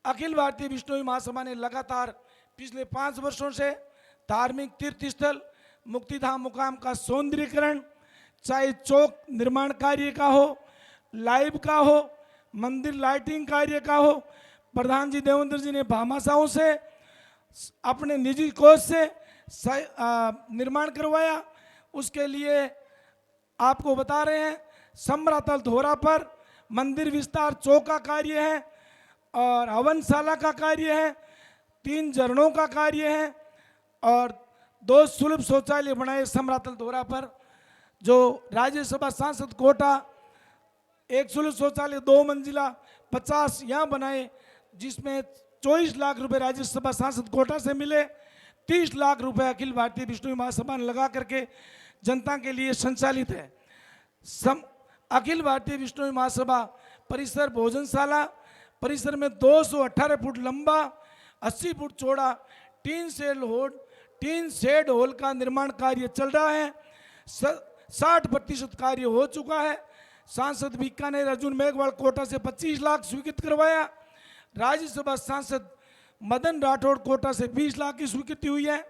अखिल भारतीय बिश्नोई महासभा ने लगातार पिछले 5 वर्षों से धार्मिक तीर्थ स्थल मुक्तिधाम मुकाम का सौंदर्यीकरण, चाहे चौक निर्माण कार्य का हो, लाइव का हो, मंदिर लाइटिंग कार्य का हो, प्रधान जी देवेंद्र जी ने भामाशाहों से अपने निजी कोष से निर्माण करवाया। उसके लिए आपको बता रहे हैं, समरातल धोरा पर मंदिर विस्तार चौक का कार्य है और हवनशाला का कार्य है, 3 झरनों का कार्य है और 2 सुलभ शौचालय बनाए समरातल धोरा पर। जो राज्यसभा सांसद कोटा 1 सुलभ शौचालय 2 मंजिला 50 यहाँ बनाए, जिसमें 24 लाख रुपए राज्यसभा सांसद कोटा से मिले। 30 लाख रुपए अखिल भारतीय बिश्नोई महासभा ने लगा करके जनता के लिए संचालित है। अखिल भारतीय बिश्नोई महासभा परिसर भोजनशाला परिसर में 218 फुट लंबा 80 फुट चौड़ा टीन शेड हॉल का निर्माण कार्य चल रहा है। 60% कार्य हो चुका है। सांसद बीकानेर अर्जुन मेघवाल कोटा से 25 लाख स्वीकृत करवाया। राज्यसभा सांसद मदन राठौड़ कोटा से 20 लाख की स्वीकृति हुई है।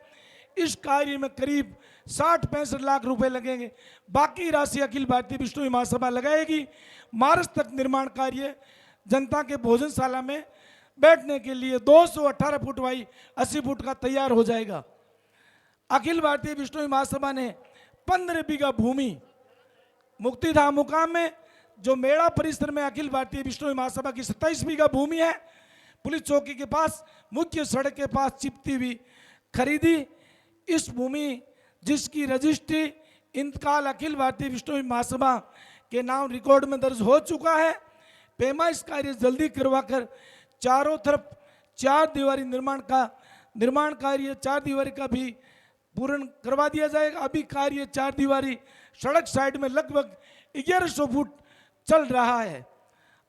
इस कार्य में करीब 60-65 लाख रुपए लगेंगे। बाकी राशि अखिल भारतीय बिश्नोई महासभा लगाएगी। मार्च तक निर्माण कार्य जनता के भोजनशाला में बैठने के लिए 218 फुट बाई 80 फुट का तैयार हो जाएगा। अखिल भारतीय बिश्नोई महासभा ने 15 बीघा भूमि मुक्तिधाम मुकाम में, जो मेड़ा परिसर में अखिल भारतीय बिश्नोई महासभा की 27 बीघा भूमि है, पुलिस चौकी के पास मुख्य सड़क के पास चिपती हुई खरीदी। इस भूमि जिसकी रजिस्ट्री इंतकाल अखिल भारतीय बिश्नोई महासभा के नाम रिकॉर्ड में दर्ज हो चुका है। पैमाइश कार्य जल्दी करवाकर चारों तरफ 4 दीवारी निर्माण कार्य 4 दीवारी का भी पूर्ण करवा दिया जाएगा। अभी कार्य 4 दीवारी सड़क साइड में लगभग 1100 फुट चल रहा है।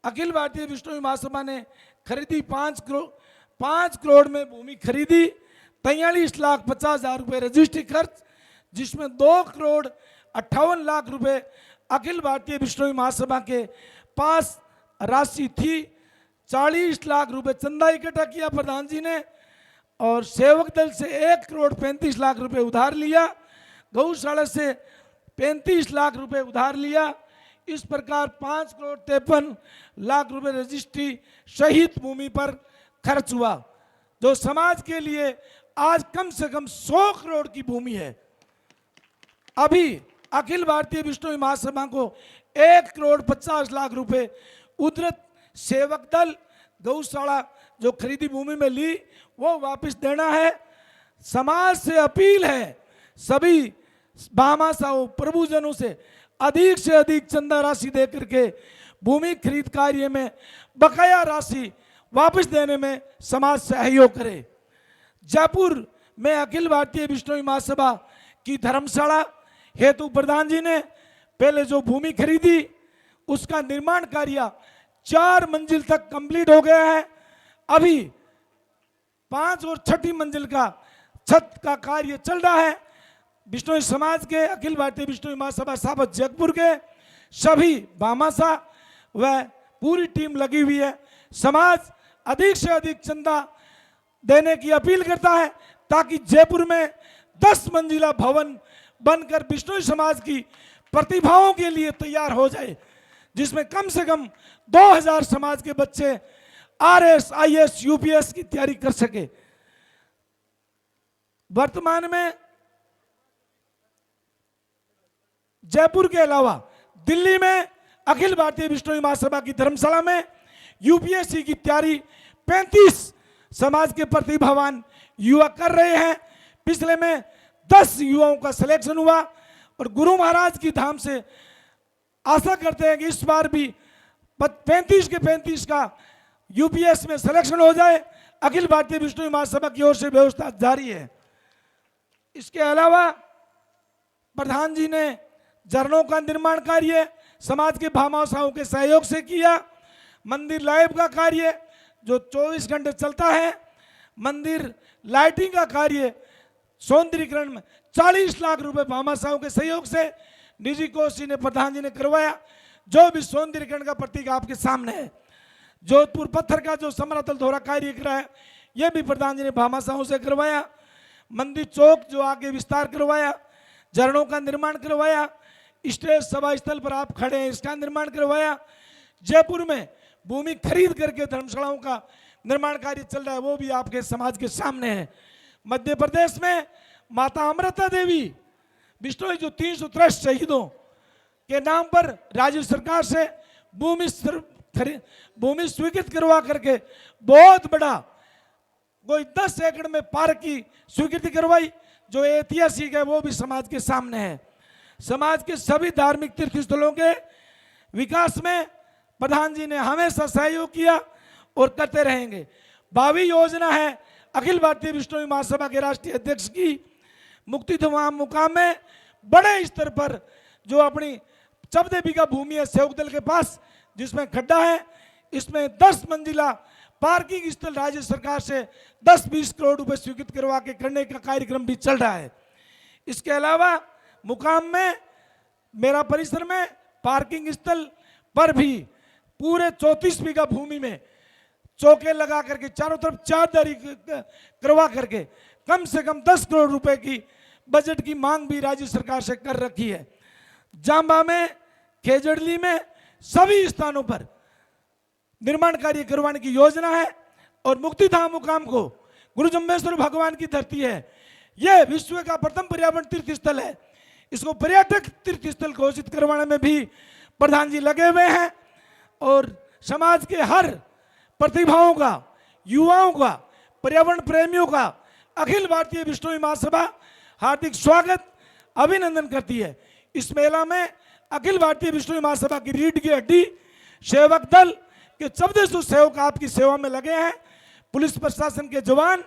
अखिल भारतीय बिश्नोई महासभा ने खरीदी 5 करोड़ में भूमि खरीदी। 43,50,000 रुपये रजिस्ट्री खर्च, जिसमें 2 करोड़ 58 लाख रुपए अखिल भारतीय बिश्नोई महासभा के पास राशि थी। 40 लाख रुपए चंदा इकट्ठा किया प्रधान जी ने और सेवक दल से 1 करोड़ 35 लाख रुपए उधार लिया। गौशाला से 35 लाख रुपए उधार लिया। इस प्रकार 5 करोड़ 53 लाख रुपए रजिस्ट्री शहीद भूमि पर खर्च हुआ, जो समाज के लिए आज कम से कम 100 करोड़ की भूमि है। अभी अखिल भारतीय बिश्नोई महासभा को 1 करोड़ 50 लाख रुपए उद्धृत सेवक दल गौशाला जो खरीदी भूमि में ली वो वापस देना है। समाज से अपील है, सभी भामाशाहों प्रभुजनों से अधिक चंदा राशि दे करके भूमि खरीद कार्य में बकाया राशि वापस देने में समाज सहयोग करे। जयपुर में अखिल भारतीय बिश्नोई महासभा की धर्मशाला हेतु प्रधान जी ने पहले जो भूमि खरीदी उसका निर्माण कार्य 4 मंजिल तक कंप्लीट हो गया है। अभी 5 और 6ठी मंजिल का छत का कार्य चल रहा है। बिश्नोई समाज के अखिल भारतीय बिश्नोई महासभा साबत जगपुर के सभी भामाशाह व पूरी टीम लगी हुई है। समाज अधिक से अधिक चंदा देने की अपील करता है ताकि जयपुर में 10 मंजिला भवन बनकर बिश्नोई समाज की प्रतिभाओं के लिए तैयार हो जाए, जिसमें कम से कम 2000 समाज के बच्चे RS, IS, UPS की तैयारी कर सके। वर्तमान में जयपुर के अलावा दिल्ली में अखिल भारतीय बिश्नोई महासभा की धर्मशाला में UPSC की तैयारी 35 समाज के प्रतिभावान युवा कर रहे हैं। पिछले में 10 युवाओं का सिलेक्शन हुआ और गुरु महाराज की धाम से आशा करते हैं कि इस बार भी 35 के 35 का UPS में सिलेक्शन हो जाए। अखिल भारतीय बिश्नोई महासभा की ओर से व्यवस्था जारी है। इसके अलावा प्रधान जी ने झरनों का निर्माण कार्य समाज के भामाशाहों के सहयोग से किया। मंदिर लाइव का कार्य जो 24 घंटे चलता है, मंदिर लाइटिंग का कार्य सौंदर्यीकरण में 40 लाख रुपए भामाशाहों के सहयोग से निजी कोष ने प्रधान जी ने करवाया, जो भी सौंदर्यीकरण का प्रतीक आपके सामने है। जोधपुर पत्थर का जो समरातल दोहरा कार्य करा है, यह भी प्रधान जी ने भामाशाहों से करवाया। मंदिर चौक जो आगे विस्तार करवाया, झरनों का निर्माण करवाया, स्टेज सभा स्थल पर आप खड़े हैं इसका निर्माण करवाया। जयपुर में भूमि खरीद करके धर्मशालाओं का निर्माण कार्य चल रहा है, वो भी आपके समाज के सामने है। मध्य प्रदेश में माता अमृता देवी बिश्नोई जो 363 शहीदों के नाम पर राज्य सरकार से भूमि स्वीकृत करवा करके बहुत बड़ा कोई 10 एकड़ में पार्क की स्वीकृति करवाई, जो ऐतिहासिक है, वो भी समाज के सामने है। समाज के सभी धार्मिक तीर्थ स्थलों के विकास में प्रधान जी ने हमेशा सहयोग किया और करते रहेंगे। 22 योजना है अखिल भारतीय विष्णु महासभा के राष्ट्रीय अध्यक्ष की। मुक्तिधाम मुकाम में बड़े स्तर पर जो अपनी 14 बीघा भूमि है सेवक दल के पास, जिसमें खड्डा है, इसमें 10 मंजिला पार्किंग स्थल राज्य सरकार से 10-20 करोड़ रुपए स्वीकृत करवा के करने का कार्यक्रम भी चल रहा है। इसके अलावा मुकाम में मेरा परिसर में पार्किंग स्थल पर भी पूरे 34 बीघा भूमि में चौके लगा करके चारों तरफ चारदारी करवा करके कम से कम 10 करोड़ रुपए की बजट की मांग भी राज्य सरकार से कर रखी है। जांबा में, खेजड़ली में, सभी स्थानों पर निर्माण कार्य करवाने की योजना है। और मुक्तिधाम मुकाम को गुरु जम्बेश्वर भगवान की धरती है, यह विश्व का प्रथम पर्यावरण तीर्थ स्थल है, इसको पर्यटक तीर्थ स्थल घोषित करवाने में भी प्रधान जी लगे हुए हैं। और समाज के हर प्रतिभाओं का, युवाओं का, पर्यावरण प्रेमियों का अखिल भारतीय विष्णु महासभा हार्दिक स्वागत अभिनंदन करती है। इस मेला में अखिल भारतीय विष्णु महासभा की रीढ़ की हड्डी सेवक दल के 1400 सेवक आपकी सेवा में लगे हैं। पुलिस प्रशासन के जवान,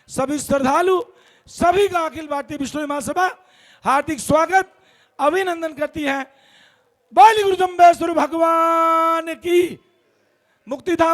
सभी श्रद्धालु, सभी का अखिल भारतीय विष्णु महासभा हार्दिक स्वागत अभिनंदन करती है। बाली गुरु जम्बेश्वर भगवान की। मुक्तिधाम